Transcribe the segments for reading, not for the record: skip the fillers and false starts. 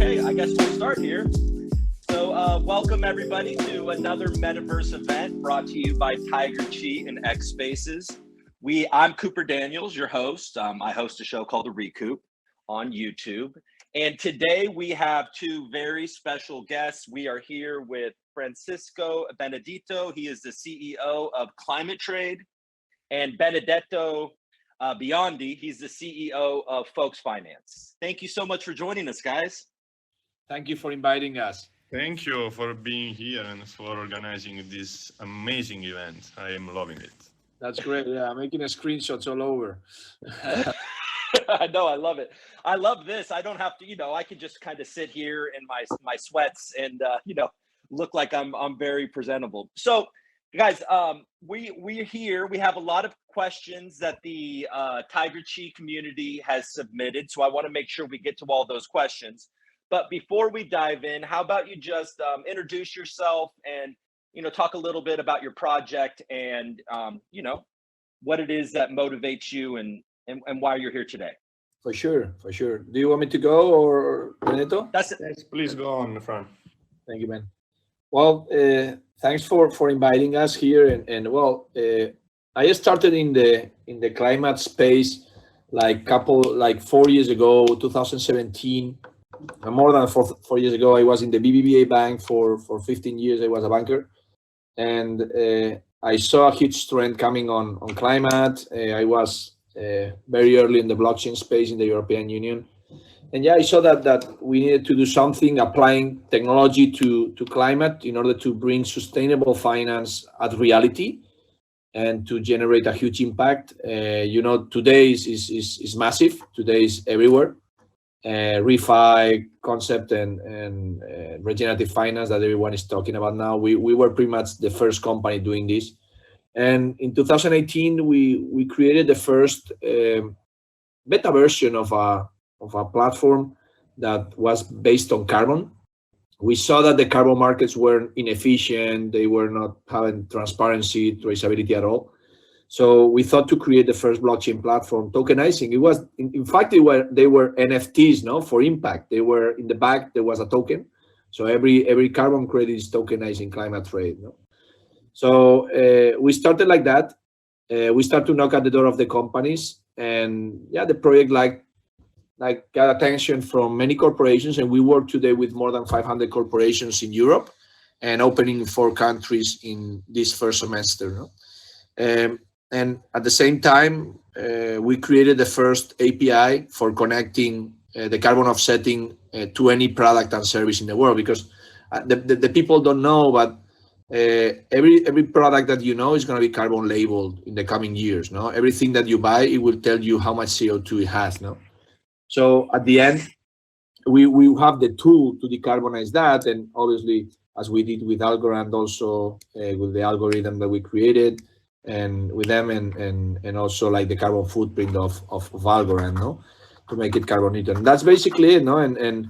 Okay, I guess we'll start here. So welcome everybody to another Metaverse event brought to you by Tiger Chi and X Spaces. I'm Cooper Daniels, your host. I host a show called The Recoup on YouTube. And today we have two very special guests. We are here with Francisco Benedito. He is the CEO of ClimateTrade, and Benedetto Biondi. He's the CEO of Folks Finance. Thank you so much for joining us, guys. Thank you for inviting us. Thank you for being here and for organizing this amazing event. I am loving it. That's great. Yeah, making screenshots all over. I know, I love it. I love this. I don't have to, I can just kind of sit here in my sweats and, look like I'm very presentable. So, guys, we're here. We have a lot of questions that the Tiger Chi community has submitted. So I want to make sure we get to all those questions. But before we dive in, how about you just introduce yourself and, talk a little bit about your project and, what it is that motivates you and why you're here today. For sure. Do you want me to go or Benedetto? That's it. Yes, please go on, Fran. Thank you, man. Well, thanks for inviting us here. I started in the climate space like 4 years ago, 2017. More than 4 years ago, I was in the BBVA bank for 15 years. I was a banker, and I saw a huge trend coming on climate. I was very early in the blockchain space in the European Union, and I saw that we needed to do something applying technology to climate in order to bring sustainable finance at reality and to generate a huge impact. Today is massive. Today is everywhere. ReFi concept and regenerative finance that everyone is talking about now. We were pretty much the first company doing this, and in 2018 we created the first beta version of a platform that was based on carbon. We saw that the carbon markets were inefficient. They were not having transparency, traceability at all. So we thought to create the first blockchain platform tokenizing. It was, in fact, they were NFTs, no, for impact. They were in the back. There was a token, so every carbon credit is tokenized in ClimateTrade. No? So we started like that. We started to knock at the door of the companies, and the project like got attention from many corporations, and we work today with more than 500 corporations in Europe, and opening 4 countries in this first semester. No? And at the same time, we created the first API for connecting the carbon offsetting to any product and service in the world, because the people don't know, but every product that is going to be carbon labeled in the coming years. No, everything that you buy, it will tell you how much CO2 it has. No, so at the end, we have the tool to decarbonize that, and obviously, as we did with Algorand, also with the algorithm that we created. And with them and also like the carbon footprint of Algorand, no, to make it carbon neutral. And that's basically it, no. And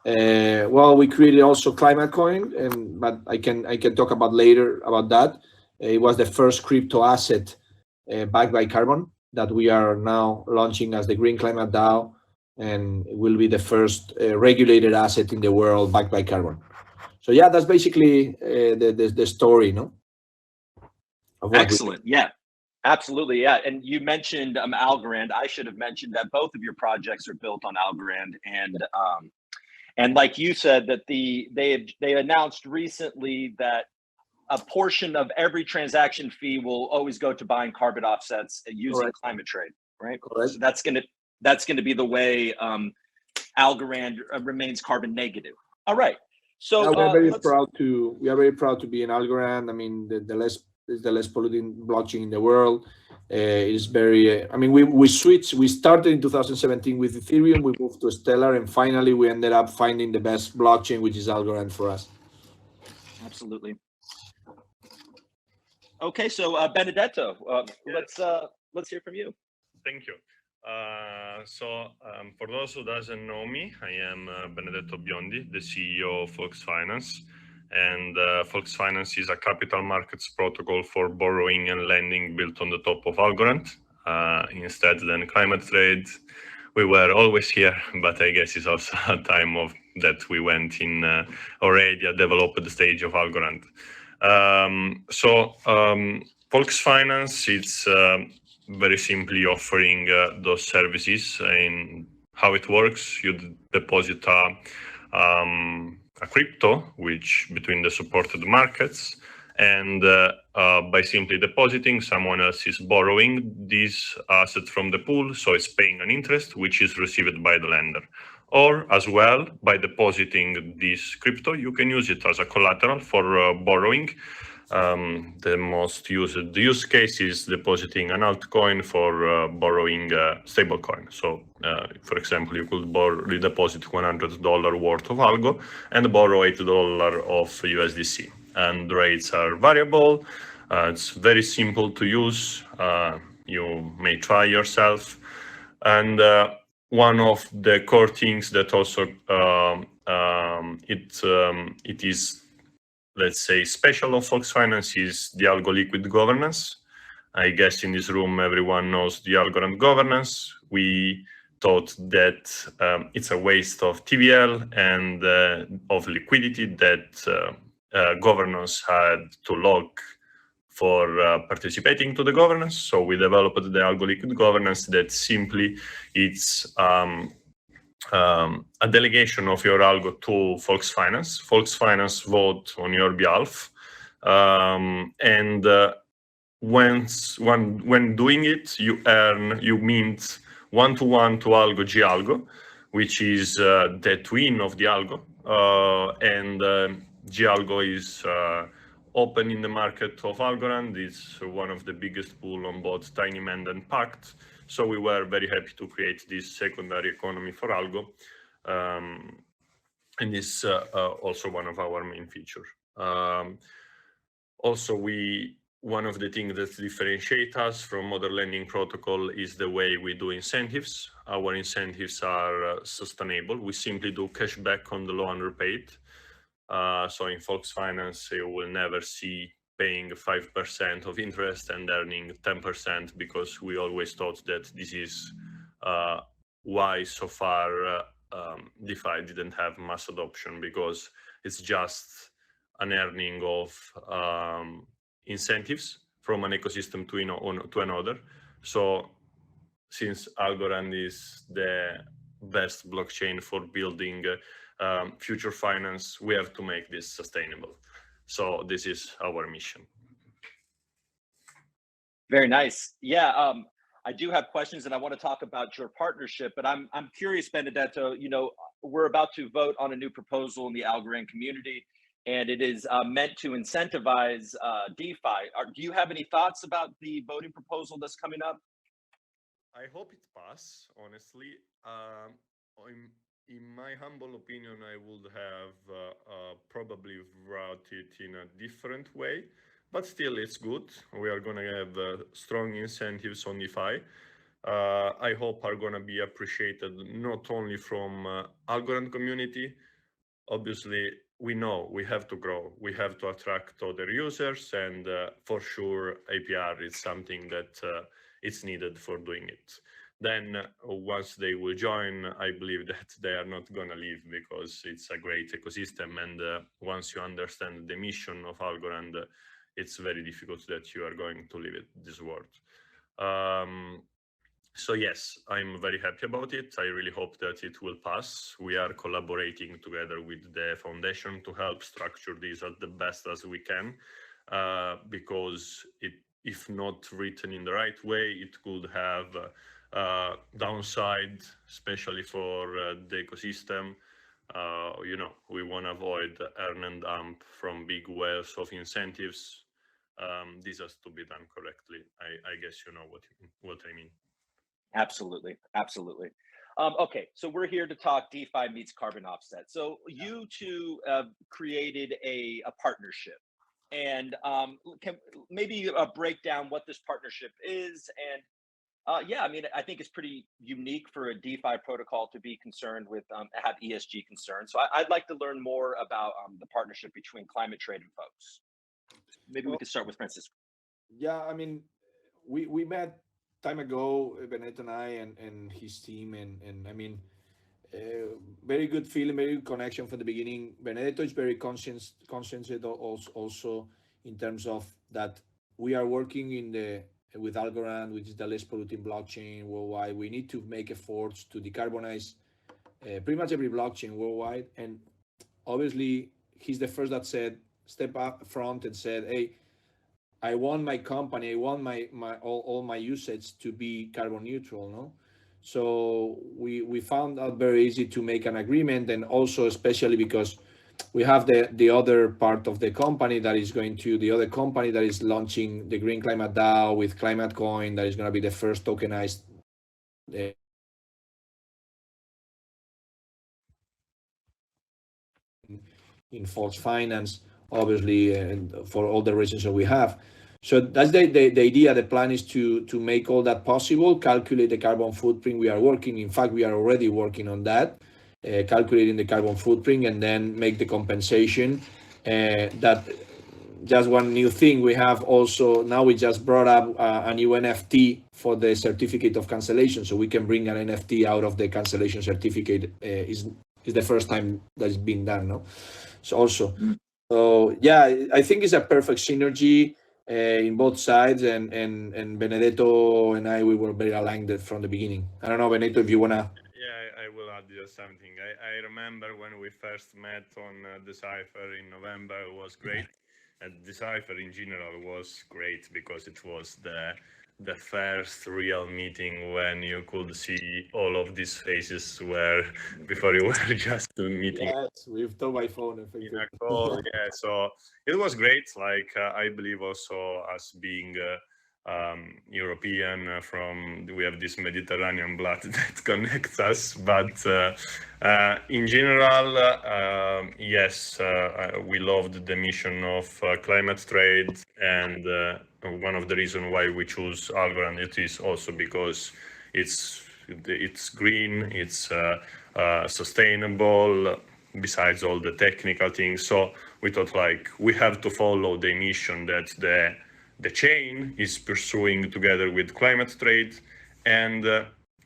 we created also ClimateCoin, but I can talk about later about that. It was the first crypto asset backed by carbon that we are now launching as the Green Climate DAO, and it will be the first regulated asset in the world backed by carbon. So that's basically the story, no. Excellent. Yeah, absolutely. Yeah. And you mentioned Algorand. I should have mentioned that both of your projects are built on Algorand, and like you said, that they announced recently that a portion of every transaction fee will always go to buying carbon offsets using ClimateTrade, right? Correct. So that's gonna be the way Algorand remains carbon negative. All right. So we are very proud to be in Algorand. I mean, the less polluting blockchain in the world. It's very, we switched. We started in 2017 with Ethereum. We moved to Stellar, and finally we ended up finding the best blockchain, which is Algorand for us. Absolutely. Okay, so Benedetto, let's hear from you. Thank you. For those who doesn't know me, I am Benedetto Biondi, the CEO of Folks Finance. And Folks Finance is a capital markets protocol for borrowing and lending built on the top of Algorand. Instead than ClimateTrade, we were always here, but I guess it's also a time of that we went in already at developed stage of Algorand. Folks Finance, it's very simply offering those services. And how it works, you deposit a crypto, which between the supported markets, and by simply depositing, someone else is borrowing this asset from the pool, so it's paying an interest, which is received by the lender. Or as well, by depositing this crypto, you can use it as a collateral for borrowing. The most used use case is depositing an altcoin for borrowing stablecoin. So, for example, you could deposit $100 worth of algo and borrow $8 of USDC. And the rates are variable. It's very simple to use. You may try yourself. And one of the core things that also it is, let's say, special of Folks Finance is the algo liquid governance. I guess in this room, everyone knows the Algorand governance. We thought that it's a waste of TVL and of liquidity that governance had to log for participating to the governance. So we developed the algo liquid governance that simply it's a delegation of your algo to Folks Finance. Folks Finance vote on your behalf, and when doing it, you mint one-to-one to algo G algo, which is the twin of the algo, and G algo is open in the market of Algorand. It's one of the biggest pool on both TinyMend and Pact. So we were very happy to create this secondary economy for algo, and this also one of our main features. Also, one of the things that differentiate us from other lending protocol is the way we do incentives. Our incentives are sustainable. We simply do cashback on the loan repaid. So in Folks Finance, you will never see paying 5% of interest and earning 10%, because we always thought that this is why so far DeFi didn't have mass adoption, because it's just an earning of incentives from an ecosystem to another. So since Algorand is the best blockchain for building future finance, we have to make this sustainable. So this is our mission. Very nice. Yeah, I do have questions, and I want to talk about your partnership. But I'm curious, Benedetto. You know, we're about to vote on a new proposal in the Algorand community, and it is meant to incentivize DeFi. Do you have any thoughts about the voting proposal that's coming up? I hope it passes. Honestly, in my humble opinion, I would have probably wrote it in a different way, but still it's good. We are going to have strong incentives on DeFi. I hope are going to be appreciated not only from Algorand community. Obviously, we know we have to grow. We have to attract other users, and for sure, APR is something that it's needed for doing it. Then once they will join, I believe that they are not going to leave, because it's a great ecosystem. And once you understand the mission of Algorand, it's very difficult that you are going to leave this world. So yes, I'm very happy about it. I really hope that it will pass. We are collaborating together with the foundation to help structure this as the best as we can, because if not written in the right way, it could have downside, especially for the ecosystem. You know, we want to avoid earn and dump from big whales of incentives. This has to be done correctly. I guess you know what I mean. Absolutely, absolutely. Okay, so we're here to talk DeFi meets carbon offset. So you two created a partnership, and can maybe break down what this partnership is. And yeah, I mean, I think it's pretty unique for a DeFi protocol to be concerned with have ESG concerns. So I'd like to learn more about the partnership between ClimateTrade and Folks. Maybe we could start with Francisco. Yeah, I mean, we met time ago, Benedetto and I and his team, and I mean, very good feeling, very good connection from the beginning. Benedetto is very conscious also in terms of that we are working with Algorand, which is the less polluting blockchain worldwide. We need to make efforts to decarbonize pretty much every blockchain worldwide. And obviously, he's the first that said, step up front and said, hey, I want my company, I want my all my usage to be carbon neutral, no? So we found out very easy to make an agreement, and also especially because we have the other part of the company that is the other company that is launching the Green Climate DAO with ClimateCoin, that is going to be the first tokenized in Folks Finance, obviously, and for all the reasons that we have. So that's the idea. The plan is to make all that possible, calculate the carbon footprint. We are working, in fact, we are already working on that, calculating the carbon footprint, and then make the compensation. That just one new thing we have also, now we just brought up a new NFT for the certificate of cancellation. So we can bring an NFT out of the cancellation certificate. Is the first time that's been done, no? So also, so yeah, I think it's a perfect synergy in both sides, and Benedetto and I, we were very aligned from the beginning. I don't know, Benedetto, if you wanna. Yeah, I will add just something. I remember when we first met on Decipher in November, it was great. And Decipher in general was great because it was the first real meeting when you could see all of these faces, where before you were just meeting. Yes, we've talked by phone. In a call, yeah. So it was great. Like I believe also us being European, we have this Mediterranean blood that connects us. But in general, yes, we loved the mission of ClimateTrade, and one of the reasons why we choose Algorand, it is also because it's green, it's sustainable, besides all the technical things. So we thought, like, we have to follow the mission that the chain is pursuing together with ClimateTrade, and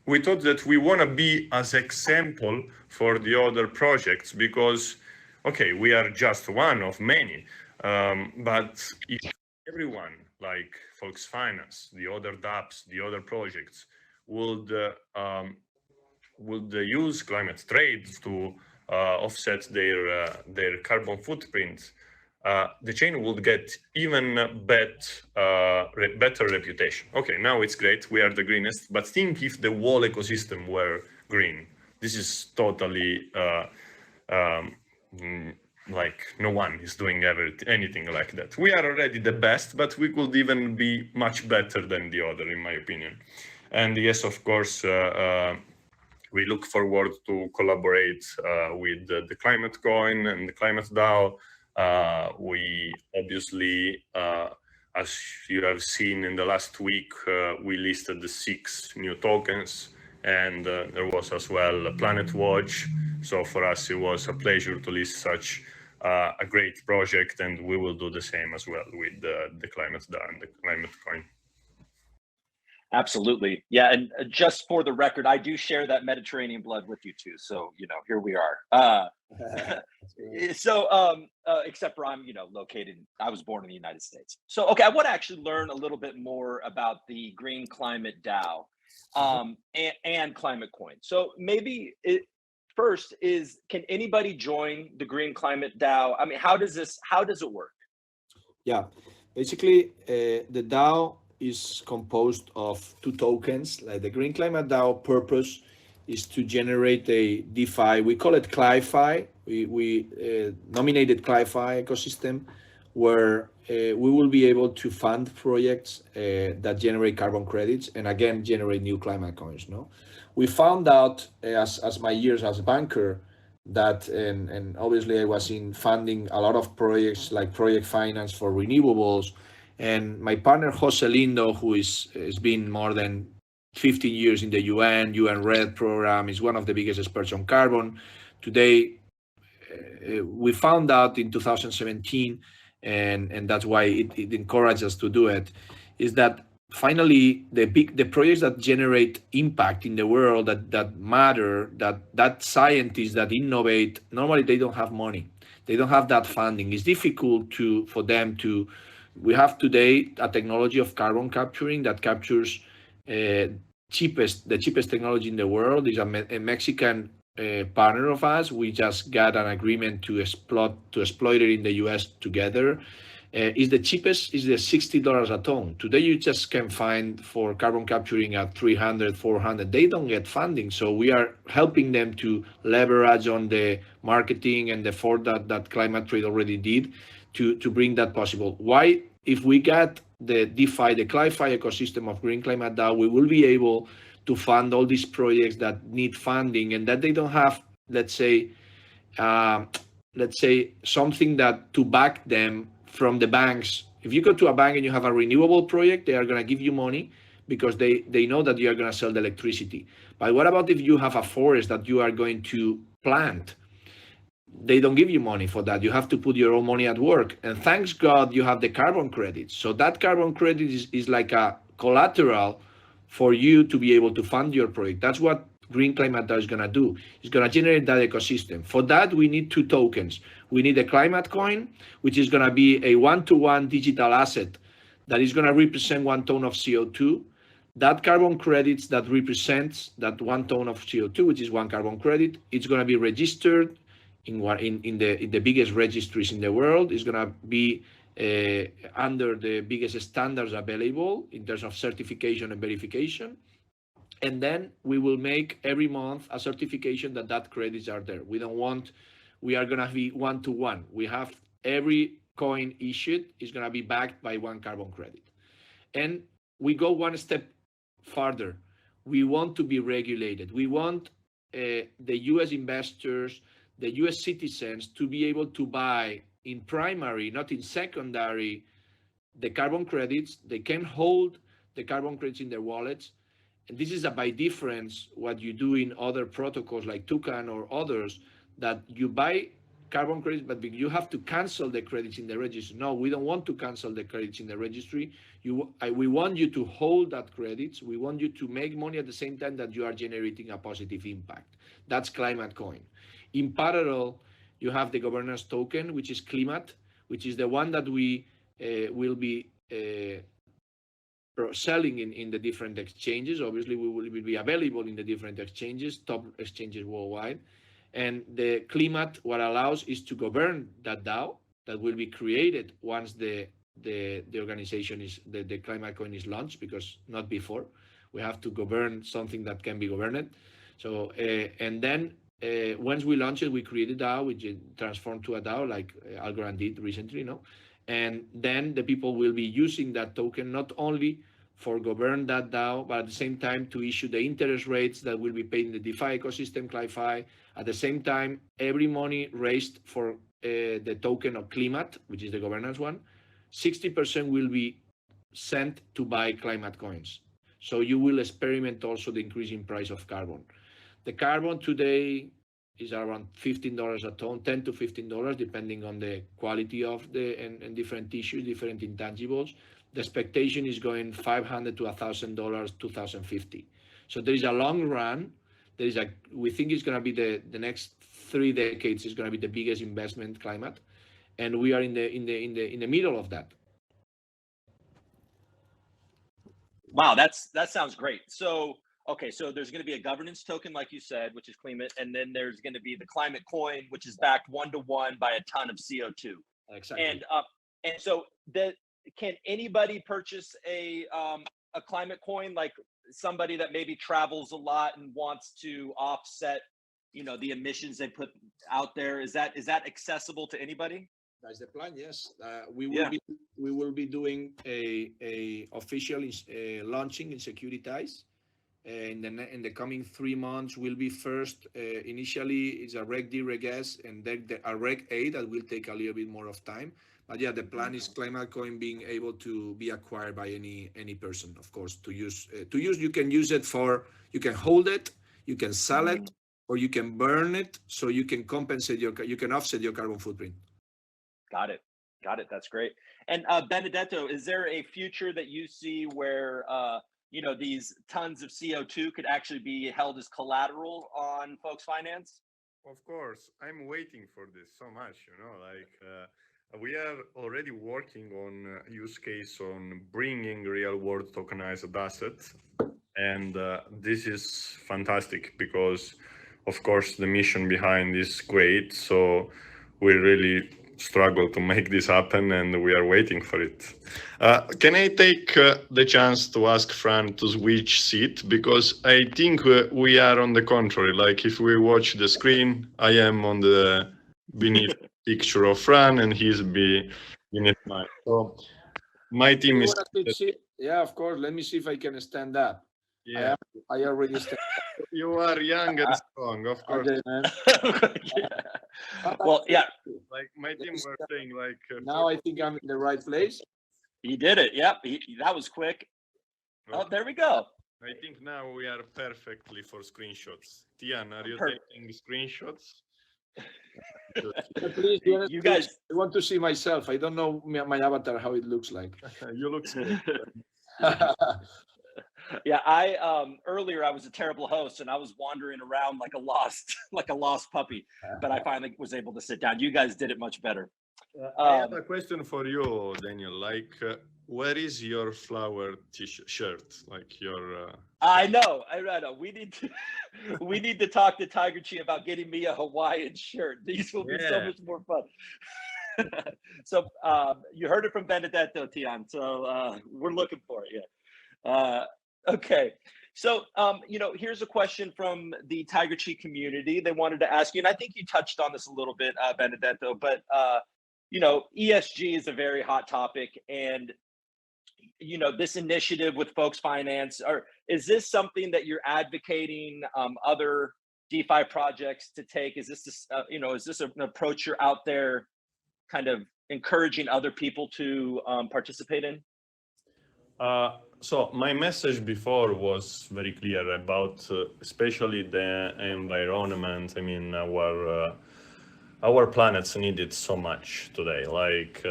we thought that we want to be as example for the other projects, because okay, we are just one of many, but if everyone, like Folks Finance, the other dApps, the other projects would use ClimateTrade to offset their carbon footprint, the chain would get even better reputation. Okay, now it's great, we are the greenest, but think if the whole ecosystem were green. This is totally like no one is doing anything like that. We are already the best, but we could even be much better than the other, in my opinion. And yes, of course, we look forward to collaborate with the ClimateCoin and the ClimateDAO. We obviously, as you have seen in the last week, we listed the 6 new tokens, and there was as well a Planet Watch. So for us, it was a pleasure to list such a great project, and we will do the same as well with the ClimateDAO and the ClimateCoin. Absolutely. Yeah. And just for the record, I do share that Mediterranean blood with you too. So, here we are. So, except for I'm, I was born in the United States. So, okay, I want to actually learn a little bit more about the Green Climate DAO and ClimateCoin. So maybe first can anybody join the Green Climate DAO? I mean, how does it work? Yeah, basically the DAO is composed of 2 tokens. Like the Green Climate DAO purpose is to generate a DeFi. We call it CliFi. We nominated CliFi ecosystem, where we will be able to fund projects that generate carbon credits and again generate new climate coins. No, we found out as my years as a banker that, and obviously I was in funding a lot of projects like project finance for renewables. And my partner, Jose Lindo, who has been more than 15 years in the UN RED program, is one of the biggest experts on carbon. Today, we found out in 2017, and that's why it encouraged us to do it, is that finally, the projects that generate impact in the world, that matter, that scientists that innovate, normally they don't have money, they don't have that funding. It's difficult for them to. We have today a technology of carbon capturing that captures the cheapest technology in the world. Is a Mexican partner of us. We just got an agreement to exploit it in the US together. Is the cheapest, is the $60 a ton. Today you just can find for carbon capturing at 300, 400. They don't get funding. So we are helping them to leverage on the marketing and the effort that ClimateTrade already did to bring that possible. Why? If we get the DeFi, the CliFi ecosystem of Green Climate DAO, we will be able to fund all these projects that need funding and that they don't have, let's say something that to back them from the banks. If you go to a bank and you have a renewable project, they are going to give you money because they know that you are going to sell the electricity. But what about if you have a forest that you are going to plant? They don't give you money for that. You have to put your own money at work. And thanks God you have the carbon credits. So that carbon credit is like a collateral for you to be able to fund your project. That's what Green Climate DAO is going to do. It's going to generate that ecosystem. For that, we need two tokens. We need a ClimateCoin, which is going to be a one-to-one digital asset that is going to represent 1 ton of CO2. That carbon credits that represents that 1 ton of CO2, which is 1 carbon credit, it's going to be registered in the biggest registries in the world. It's going to be under the biggest standards available in terms of certification and verification. And then we will make every month a certification that credits are there. We are going to be one-to-one. We have every coin issued is going to be backed by 1 carbon credit. And we go one step further. We want to be regulated. We want the US investors, the US citizens to be able to buy in primary, not in secondary, the carbon credits. They can hold the carbon credits in their wallets. And this is by difference what you do in other protocols like Toucan or others, that you buy carbon credits, but you have to cancel the credits in the registry. No, we don't want to cancel the credits in the registry. We want you to hold that credits. We want you to make money at the same time that you are generating a positive impact. That's ClimateCoin. In parallel, you have the governance token, which is Climate, which is the one that we will be selling in the different exchanges. Obviously, we will be available in the different exchanges, top exchanges worldwide. And the Climate, what allows is to govern that DAO that will be created once the organization is, the ClimateCoin is launched, because not before. We have to govern something that can be governed. So, and then once we launch it, we create a DAO, which is transformed to a DAO like Algorand did recently, and then the people will be using that token not only for govern that DAO, but at the same time to issue the interest rates that will be paid in the DeFi ecosystem, CliFi. At the same time, every money raised for the token of Climate, which is the governance one, 60% will be sent to buy climate coins. So you will experiment also the increasing price of carbon. The carbon today is around $15 a ton, $10 to $15, depending on the quality of the and different tissues, different intangibles. The expectation is going $500 to $1,000, 2050. So there is a long run. We think it's going to be the next 3 decades is going to be the biggest investment climate, and we are in the middle of that. Wow, that sounds great. So okay, so there's going to be a governance token, like you said, which is Climate, and then there's going to be the ClimateCoin, which is backed 1-to-1 by a ton of CO2. Exactly. And so can anybody purchase a ClimateCoin, like somebody that maybe travels a lot and wants to offset, the emissions they put out there? Is that accessible to anybody? That's the plan. Yes, we will be doing a official launching in Securitize. In the coming 3 months, will be first. Initially, it's a Reg D, Reg S, and then a Reg A that will take a little bit more of time. But yeah, the plan is ClimateCoin being able to be acquired by any person, of course, to use. You can use it you can hold it, you can sell it, or you can burn it, so you can compensate you can offset your carbon footprint. Got it. Got it. That's great. And Benedetto, is there a future that you see where these tons of CO2 could actually be held as collateral on Folks Finance? Of course, I'm waiting for this so much, we are already working on use case on bringing real world tokenized assets. And this is fantastic because, of course, the mission behind is great. So we really struggle to make this happen, and we are waiting for it. Can I take the chance to ask Fran to switch seat? Because I think we are on the contrary. Like if we watch the screen, I am on the beneath picture of Fran, and he's beneath mine. So my team is... Yeah, of course. Let me see if I can stand up. Yeah, I already stand up. You are young and strong, of course. Okay, man. Well, yeah. Like my team were saying, like now I think I'm in the right place. He did it. Yep. That was quick. Oh, there we go. I think now we are perfectly for screenshots. Tian, are you taking screenshots? Please, you guys. I want to see myself. I don't know my avatar, how it looks like. You look Yeah, earlier I was a terrible host and I was wandering around like a lost puppy, but I finally was able to sit down. You guys did it much better. I have a question for you, Daniel. Like, where is your flower shirt? Like your. I know. We need to talk to Tiger Chi about getting me a Hawaiian shirt. These will be so much more fun. So you heard it from Benedetto, Tian. So we're looking for it. Yeah. Okay. So, here's a question from the Tiger Chi community. They wanted to ask you, and I think you touched on this a little bit, Benedetto, but, ESG is a very hot topic. And, this initiative with Folks Finance, is this something that you're advocating other DeFi projects to take? Is this, is this an approach you're out there kind of encouraging other people to participate in? So my message before was very clear about especially the environment. I mean, our planets need it so much today. Like,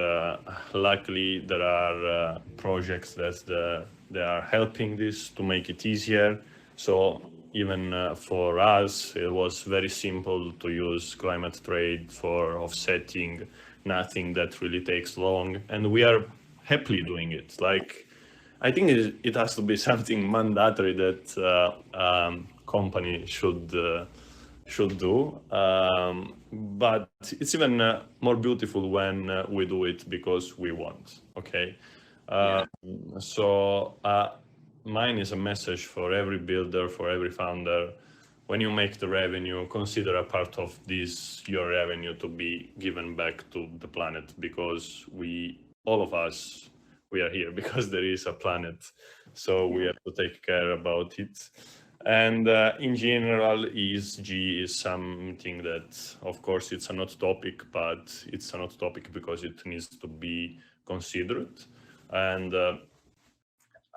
luckily, there are projects that they are helping this to make it easier. So even for us, it was very simple to use ClimateTrade for offsetting. Nothing that really takes long, and we are happily doing it. Like, I think it has to be something mandatory that company should do. But it's even more beautiful when we do it because we want. Okay. So mine is a message for every builder, for every founder. When you make the revenue, consider a part of this, your revenue, to be given back to the planet, because all of us, we are here because there is a planet, so we have to take care about it. And in general, ESG is something that, of course, it's a hot topic, but it's a hot topic because it needs to be considered. And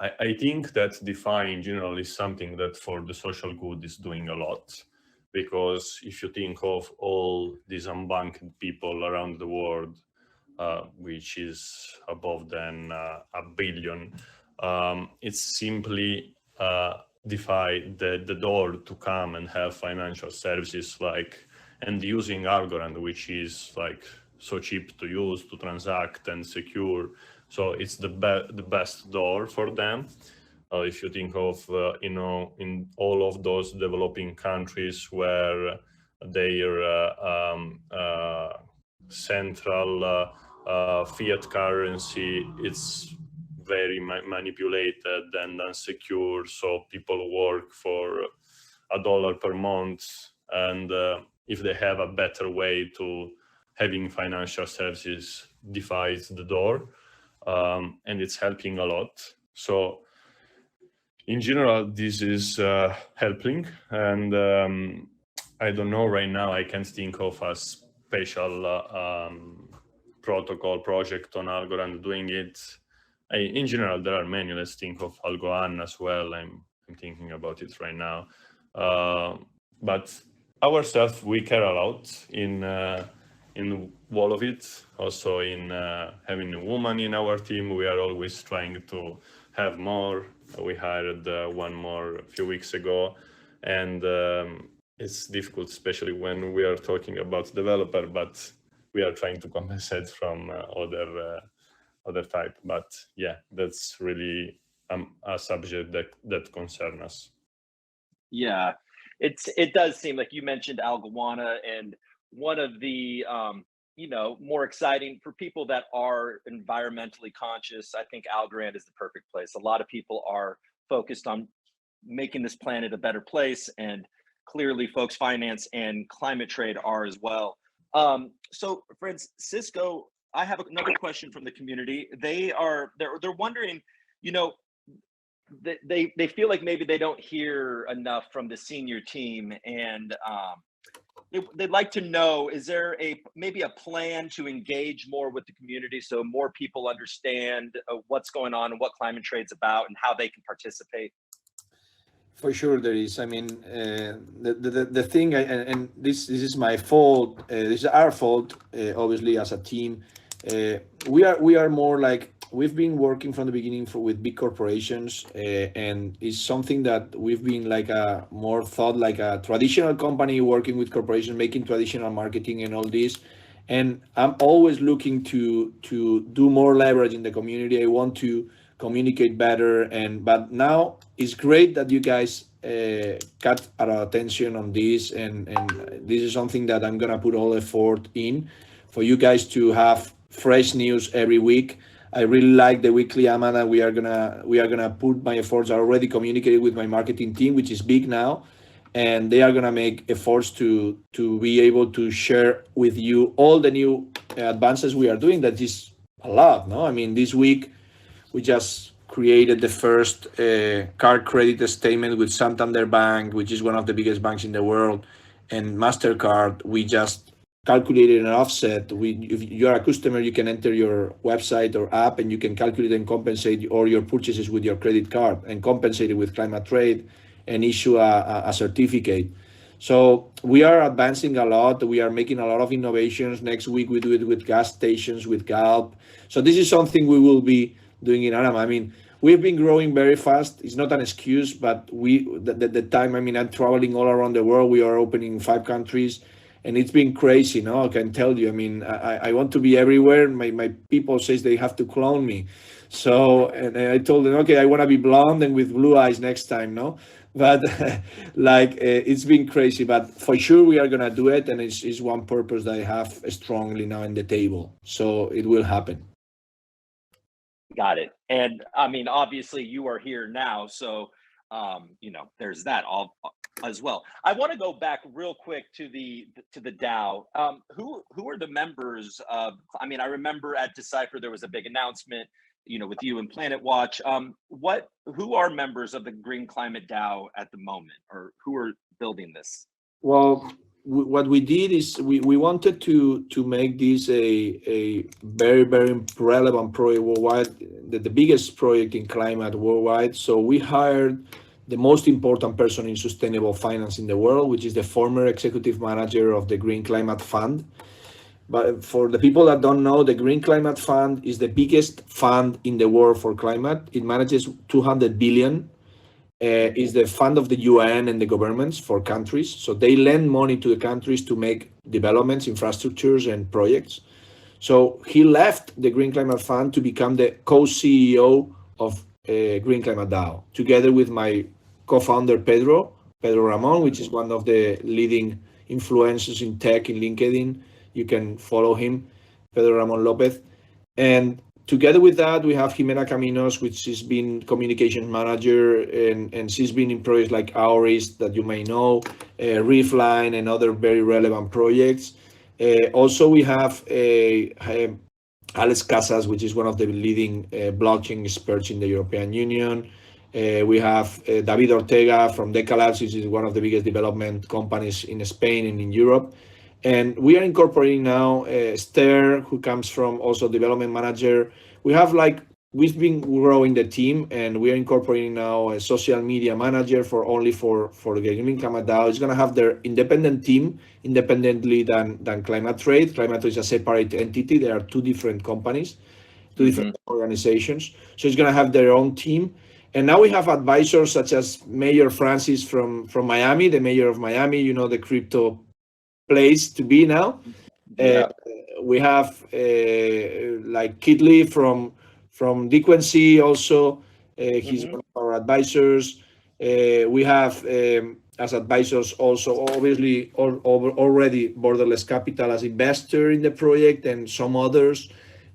I think that DeFi in general is something that for the social good is doing a lot, because if you think of all these unbanked people around the world, which is above than 1 billion, it's simply DeFi the door to come and have financial services and using Algorand, which is like so cheap to use, to transact and secure. So it's the best door for them. If you think of, in all of those developing countries where their central fiat currency, it's very manipulated and unsecure. So people work for $1 per month. And if they have a better way to having financial services, DeFi is the door. And it's helping a lot. So in general, this is helping. And I don't know right now, I can't think of a special protocol project on Algorand doing it. In general, there are many. Let's think of Algorand as well. I'm thinking about it right now. But ourselves, we care a lot in in all of it. Also in having a woman in our team, we are always trying to have more. We hired one more a few weeks ago, and it's difficult, especially when we are talking about developer, but we are trying to compensate from other type. But yeah, that's really a subject that concerns us. Yeah, it does seem like you mentioned Algorand, and one of the more exciting for people that are environmentally conscious. I think Algorand is the perfect place. A lot of people are focused on making this planet a better place, and clearly, Folks Finance and ClimateTrade are as well. So, Francisco, I have another question from the community. They're wondering, you know, they feel like maybe they don't hear enough from the senior team, and they'd like to know, is there maybe a plan to engage more with the community so more people understand what's going on and what ClimateTrade's about and how they can participate? For sure, there is. I mean, the thing, and this is my fault. This is our fault, obviously, as a team. We are more like, we've been working from the beginning with big corporations, and it's something that we've been like more thought like a traditional company working with corporations, making traditional marketing and all this. And I'm always looking to do more leverage in the community. I want to communicate better, but now it's great that you guys got our attention on this, and this is something that I'm gonna put all effort in for you guys to have fresh news every week. I really like the weekly AMA. We are gonna put my efforts. I already communicated with my marketing team, which is big now, and they are gonna make efforts to be able to share with you all the new advances we are doing. That is a lot, no? I mean, this week we just created the first card credit statement with Santander Bank, which is one of the biggest banks in the world, and MasterCard. We just calculated an offset. If you're a customer, you can enter your website or app, and you can calculate and compensate all your purchases with your credit card and compensate it with ClimateTrade and issue a certificate. So we are advancing a lot. We are making a lot of innovations. Next week, we do it with gas stations, with Galp. So this is something we will be doing in Anama. I mean, we've been growing very fast. It's not an excuse, but the time, I mean, I'm traveling all around the world. We are opening 5 countries, and it's been crazy, no? I can tell you. I mean, I want to be everywhere. My people says they have to clone me. So, and I told them, okay, I want to be blonde and with blue eyes next time, no? But it's been crazy. But for sure, we are going to do it. And it's one purpose that I have strongly now in the table. So it will happen. Got it. And I mean, obviously you are here now, so there's that all as well. I want to go back real quick to the DAO. Who are the members of? I mean, I remember at Decipher there was a big announcement, with you and Planet Watch. Who are members of the Green Climate DAO at the moment, or who are building this? Well, what we did is we wanted to make this a very, very relevant project worldwide, the biggest project in climate worldwide. So we hired the most important person in sustainable finance in the world, which is the former executive manager of the Green Climate Fund. But for the people that don't know, the Green Climate Fund is the biggest fund in the world for climate. It manages 200 billion. Is the fund of the UN and the governments for countries. So they lend money to the countries to make developments, infrastructures, and projects. So he left the Green Climate Fund to become the co-CEO of Green Climate DAO, together with my co-founder, Pedro Ramon, which is one of the leading influencers in tech in LinkedIn. You can follow him, Pedro Ramon Lopez. And together with that, we have Jimena Caminos, which has been communications manager, and she's been in projects like Auris that you may know, Reefline, and other very relevant projects. Also, we have Alex Casas, which is one of the leading blockchain experts in the European Union. We have David Ortega from Decalabs, which is one of the biggest development companies in Spain and in Europe. And we are incorporating now Esther, who comes from also development manager. We have like we've been growing the team, and we are incorporating now a social media manager for the Green Climate DAO. It's going to have their independent team, independently than ClimateTrade. ClimateTrade is a separate entity. There are two different companies, two different organizations. So it's going to have their own team. And now we have advisors such as Mayor Francis from Miami, the mayor of Miami, the crypto place to be now. Yeah. We have like Kidley from Dequency also. He's one of our advisors. We have as advisors also, obviously, already Borderless Capital as investor in the project, and some others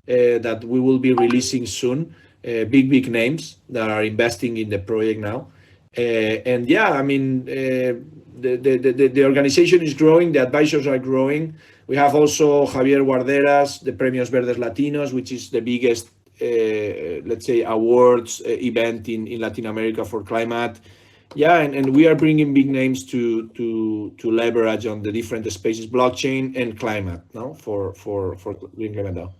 that we will be releasing soon. Big names that are investing in the project now. And yeah, I mean, the organization is growing, the advisors are growing. We have also Javier Guarderas, the Premios Verdes Latinos, which is the biggest, let's say, awards event in Latin America for climate. Yeah, and we are bringing big names to leverage on the different spaces, blockchain and climate, no, for Green Climate DAO.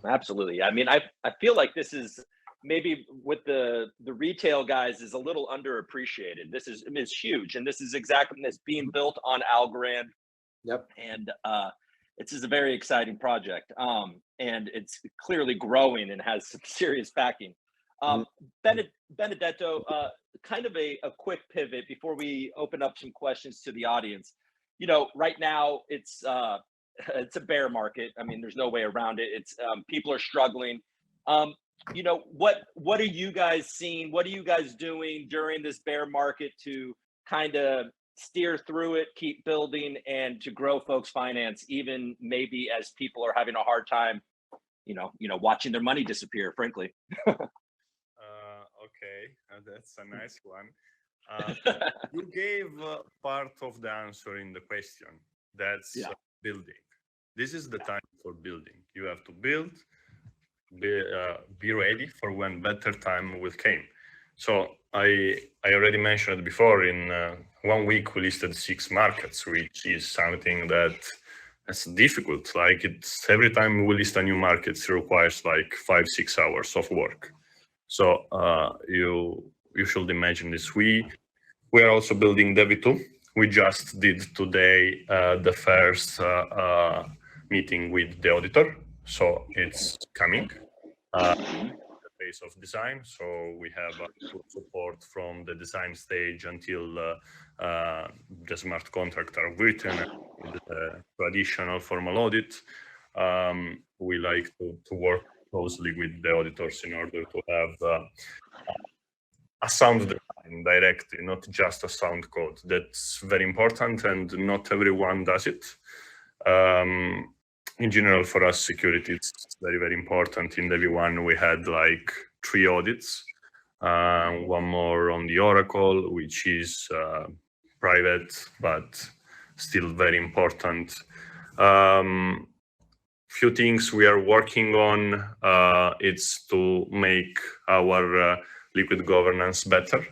Absolutely. I mean, I feel like this is maybe with the retail guys is a little underappreciated. This is huge, and this is exactly this being built on Algorand. Yep. And this is a very exciting project. And it's clearly growing and has some serious backing. Benedetto, kind of a quick pivot before we open up some questions to the audience. Right now it's a bear market. I mean, there's no way around it. It's people are struggling. What are you guys seeing? What are you guys doing during this bear market to kind of steer through it, keep building, and to grow Folks Finance, even maybe as people are having a hard time, watching their money disappear, frankly? Okay, that's a nice one. You gave part of the answer in the question. That's building. This is the time for building. You have to build, be ready for when better time will come. So I already mentioned before, in 1 week we listed 6 markets, which is something that's difficult. Like, it's every time we list a new market, it requires like 5-6 hours of work. So you should imagine this. We are also building DeFi. We just did today the first meeting with the auditor, so it's coming. The phase of design, so we have full support from the design stage until the smart contracts are written and the traditional formal audit. We like to work closely with the auditors in order to have a sound design directly, not just a sound code. That's very important, and not everyone does it. In general, for us, security is very, very important. In DeFi1, we had like 3 audits, one more on the Oracle, which is private, but still very important. Few things we are working on, it's to make our liquid governance better.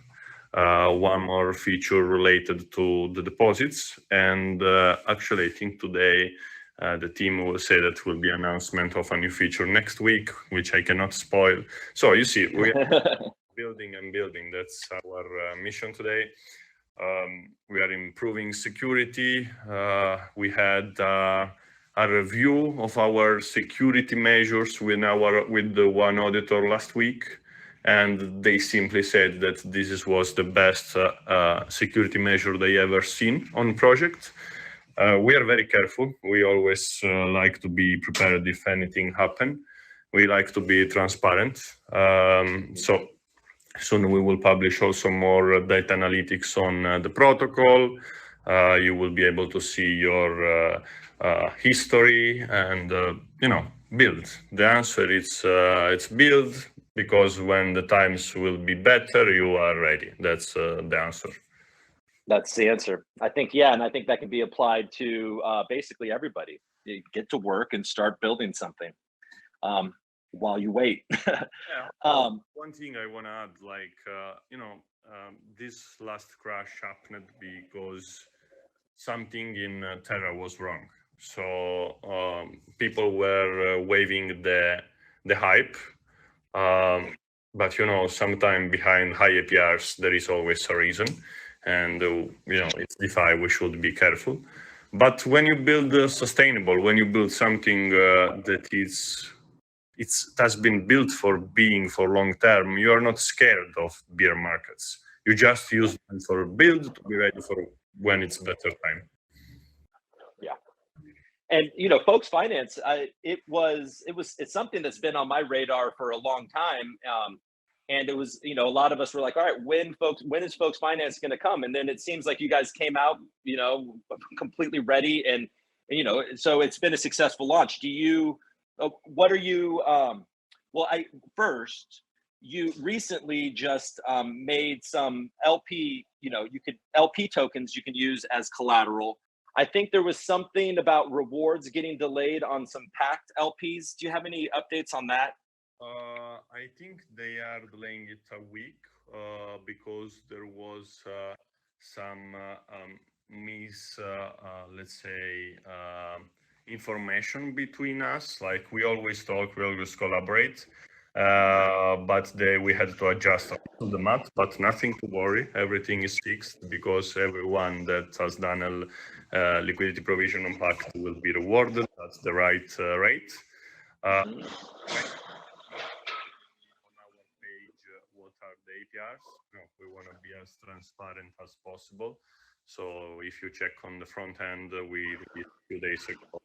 One more feature related to the deposits. And actually, I think today, the team will say that will be announcement of a new feature next week, which I cannot spoil. So you see, we are building and building. That's our mission today. We are improving security. We had a review of our security measures with the one auditor last week, and they simply said that this was the best security measure they ever seen on project. We are very careful. We always like to be prepared if anything happen. We like to be transparent. So soon we will publish also more data analytics on the protocol. You will be able to see your history and build. The answer is it's build, because when the times will be better, you are ready. That's the answer. That's the answer. I think, and I think that can be applied to basically everybody. You get to work and start building something while you wait. One thing I want to add, this last crash happened because something in Terra was wrong. So people were waving the hype, But sometime behind high APRs, there is always a reason. And, it's DeFi, we should be careful. But when you build sustainable, when you build something that has been built for being for long term, you are not scared of bear markets. You just use them for build to be ready for when it's better time. Yeah. And folks finance, it's something that's been on my radar for a long time. And it was, a lot of us were like, all right, when is folks finance going to come? And then it seems like you guys came out, completely ready. And so it's been a successful launch. What are you, you recently just made some LP, LP tokens you can use as collateral. I think there was something about rewards getting delayed on some packed LPs. Do you have any updates on that? I think they are delaying it a week because there was some information between us. Like we always talk, we always collaborate, but we had to adjust to the math. But nothing to worry, everything is fixed because everyone that has done a liquidity provision on Pact will be rewarded at the right rate. APRs. We want to be as transparent as possible. So if you check on the front end, we released a few days ago,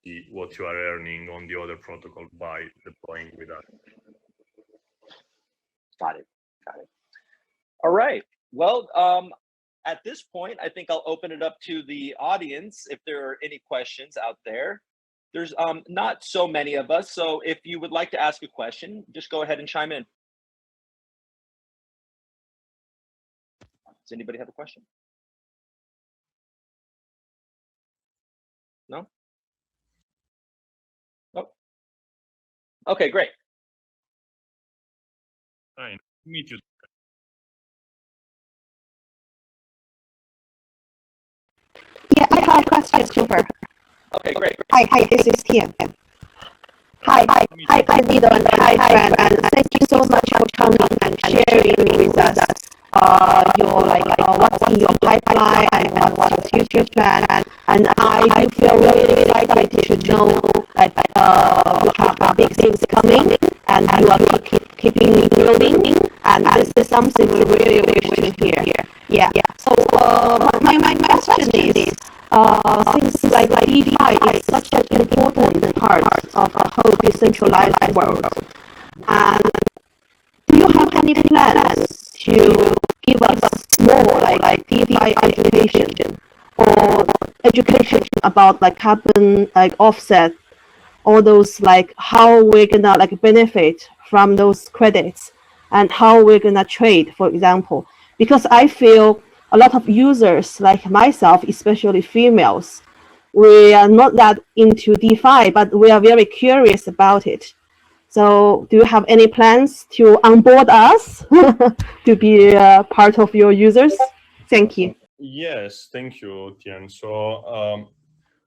see what you are earning on the other protocol by deploying with us. Got it. All right. Well, at this point, I think I'll open it up to the audience if there are any questions out there. There's not so many of us, so if you would like to ask a question, just go ahead and chime in. Does anybody have a question? No? Oh. Okay, great. Hi, nice to meet you. Yeah, I have a question, Super. Okay, great. Hi, this is Tian. Hi, Benedetto, and hi, Fran, and thank you so much for coming and sharing with us what's in your pipeline and what's your future plan. And I do feel really excited to know that you have big things coming and you are keeping building. And this is something we really wish to hear. Yeah. So my question is, since like DeFi is such an important part of a whole decentralized world, and do you have any plans to give us more like DeFi education or education about like carbon offset, all those how we're gonna benefit from those credits and how we're gonna trade, for example? Because I feel a lot of users like myself, especially females, we are not that into DeFi, but we are very curious about it. So do you have any plans to onboard us to be part of your users? Thank you. Yes, thank you, Tian. So,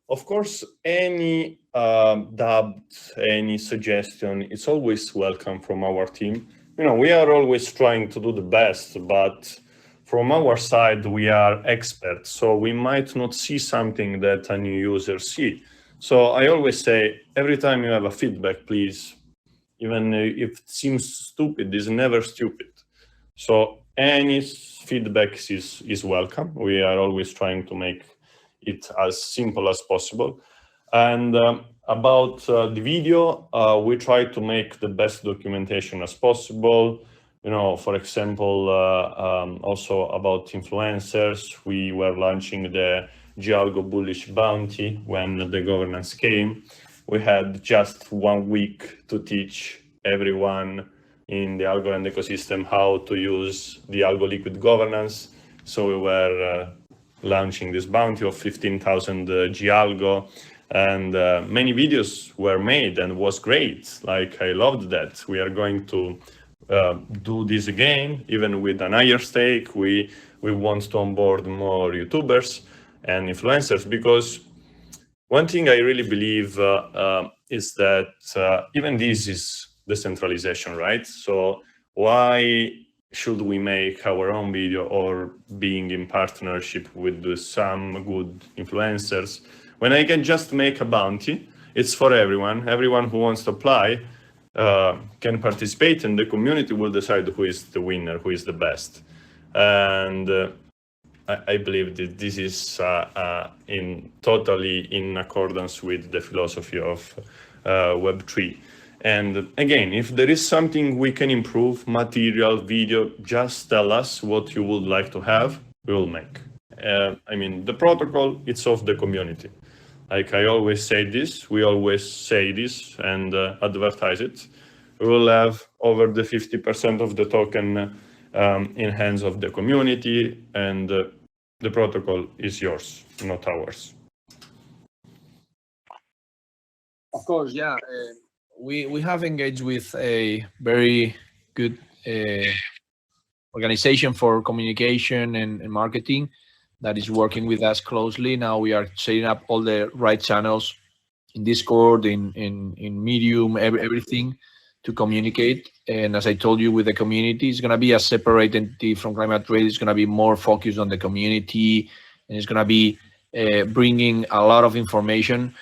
of course, any doubt, any suggestion, it's always welcome from our team. We are always trying to do the best, but from our side, we are experts, so we might not see something that a new user see. So I always say, every time you have a feedback, please, even if it seems stupid, it's never stupid. So any feedback is welcome. We are always trying to make it as simple as possible. And about the video, we try to make the best documentation as possible. For example, also about influencers, we were launching the Gialgo bullish bounty when the governance came. We had just 1 week to teach everyone in the Algorand ecosystem how to use the Algo liquid governance. So we were launching this bounty of 15,000 Gialgo, and many videos were made and was great. I loved that. We are going to do this again, even with an higher stake. We want to onboard more YouTubers and influencers, because one thing I really believe is that even this is decentralization, right? So why should we make our own video or being in partnership with some good influencers when I can just make a bounty? It's for everyone. Everyone who wants to apply can participate, and the community will decide who is the winner, who is the best. And I believe that this is totally in accordance with the philosophy of Web3. And again, if there is something we can improve, material, video, just tell us what you would like to have, we will make. I mean, the protocol, it's of the community. Like I always say this, we always say this and advertise it. We will have over the 50% of the token in hands of the community, and the protocol is yours, not ours. Of course, yeah. We have engaged with a very good organization for communication and marketing that is working with us closely. Now we are setting up all the right channels in Discord, in Medium, everything to communicate. And as I told you, with the community, it's going to be a separate entity from ClimateTrade. It's going to be more focused on the community, and it's going to be bringing a lot of information.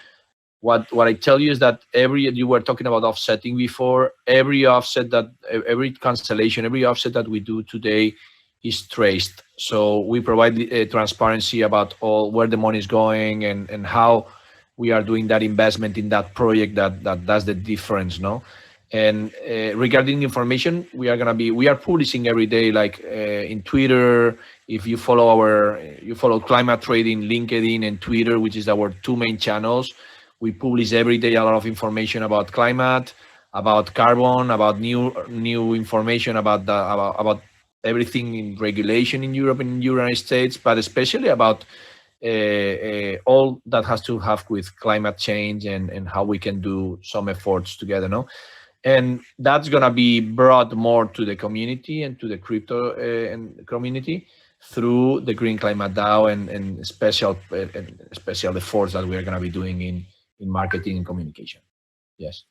What I tell you is that you were talking about offsetting before, every cancellation, every offset that we do today is traced. So we provide transparency about all where the money is going and how we are doing that investment in that project that does the difference, no? And regarding information, we are publishing every day, like in Twitter. If you follow ClimateTrade in LinkedIn and Twitter, which is our two main channels. We publish every day a lot of information about climate, about carbon, about new information about everything in regulation in Europe and in the United States, but especially about all that has to have with climate change and how we can do some efforts together, no? And that's gonna be brought more to the community and to the crypto community through the Green Climate DAO and special efforts that we are gonna be doing in marketing and communication. Yes.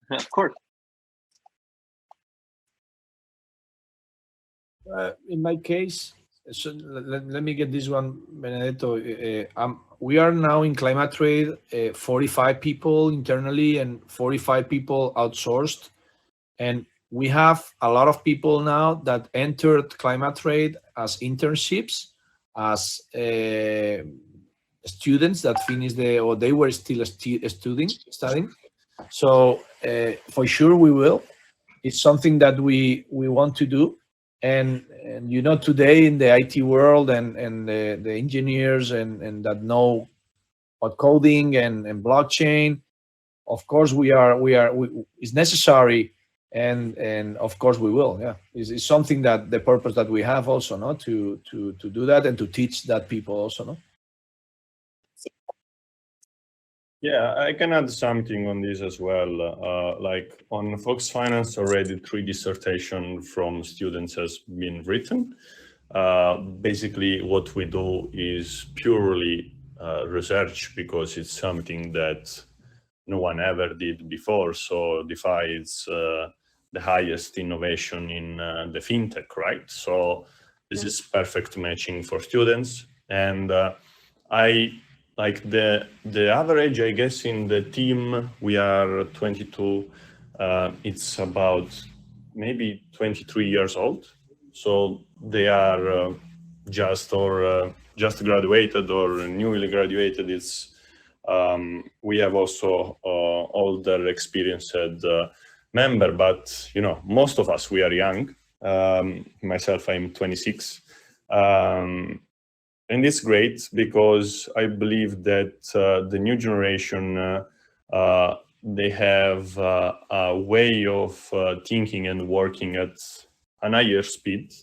Of course. In my case, so let me get this one, Benedetto. We are now in ClimateTrade, 45 people internally and 45 people outsourced. And we have a lot of people now that entered ClimateTrade as internships, as students that finished or they were still studying. So for sure we will. It's something that we want to do. And you know, today in the IT world and the engineers and that know about coding and blockchain, of course it's necessary. And of course we will, yeah. It's something that the purpose that we have also, no, to do that and to teach that people also, no. Yeah, I can add something on this as well. Like on Folks Finance, already 3 dissertations from students has been written. Basically, what we do is purely research, because it's something that no one ever did before. So DeFi is the highest innovation in the fintech, right? So this is perfect matching for students. And I like the average, I guess, in the team, we are 22. It's about maybe 23 years old. So they are just graduated or newly graduated. It's we have also older experienced member, but you know, most of us, we are young. Myself, I'm 26. And it's great because I believe that the new generation, they have a way of thinking and working at an higher speed.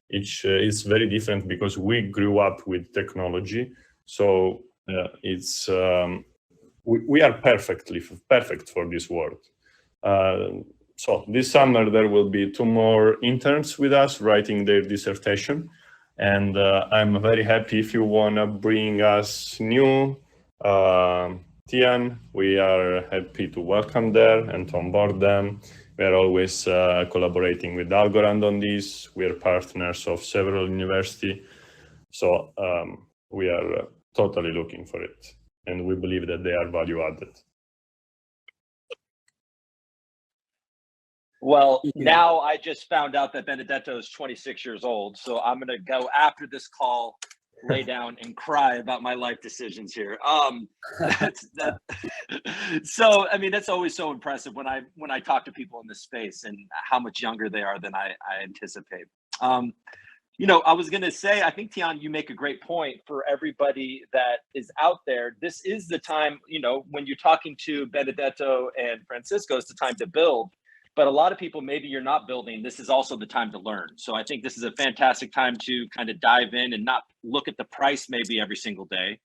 It's very different because we grew up with technology. So it's we are perfect for this world. So this summer there will be 2 more interns with us writing their dissertation, and I'm very happy if you want to bring us new Tian, we are happy to welcome there and to onboard them. We are always collaborating with Algorand on this. We are partners of several universities. So we are totally looking for it. And we believe that they are value added. Well, now I just found out that Benedetto is 26 years old. So I'm going to go after this call, lay down and cry about my life decisions here. So, I mean, that's always so impressive when I talk to people in this space and how much younger they are than I anticipate. You know, I was going to say, I think, Tian, you make a great point for everybody that is out there. This is the time, you know, when you're talking to Benedetto and Francisco, it's the time to build. But a lot of people, maybe you're not building. This is also the time to learn. So I think this is a fantastic time to kind of dive in and not look at the price maybe every single day,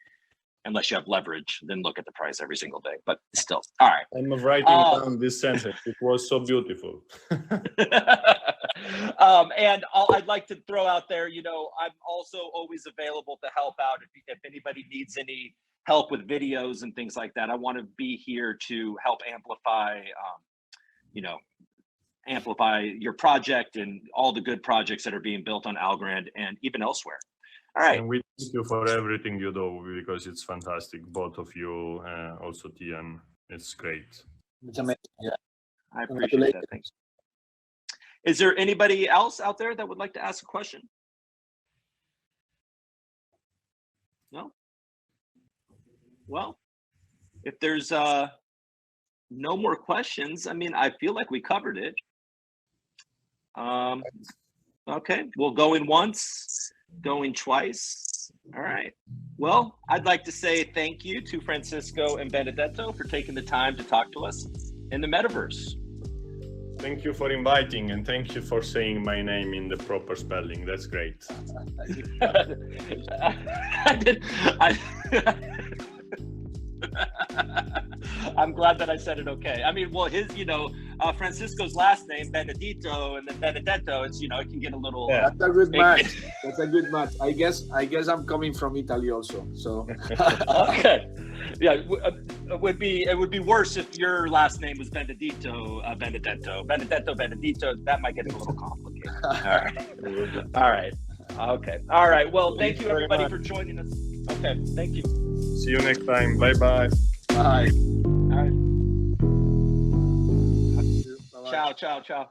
unless you have leverage, then look at the price every single day. But still, all right. I'm writing down this sentence. It was so beautiful. And I'd like to throw out there, you know, I'm also always available to help out if anybody needs any help with videos and things like that. I want to be here to help amplify, you know, amplify your project and all the good projects that are being built on Algorand and even elsewhere. All right. And we thank you for everything you do because it's fantastic. Both of you, also Tian, it's great. It's amazing. Yeah. I appreciate that. Thanks. Is there anybody else out there that would like to ask a question? No? Well, if there's no more questions, I mean, I feel like we covered it. Okay, we'll go in once, going twice. All right. Well, I'd like to say thank you to Francisco and Benedetto for taking the time to talk to us in the Metaverse. Thank you for inviting and thank you for saying my name in the proper spelling. That's great. I'm glad that I said it okay. I mean, well, his, you know, Francisco's last name, Benedito, and then Benedetto, it's, you know, it can get a little... Yeah. That's a good match. That's a good match. I guess I'm coming from Italy also, so... Okay. Yeah, it would be worse if your last name was Benedetto, Benedetto. That might get a little complicated. All right. All right. Okay. All right. Well, thank you everybody for joining us. Okay. Thank you. See you next time. Bye-bye. Bye. All right. Bye-bye. Ciao.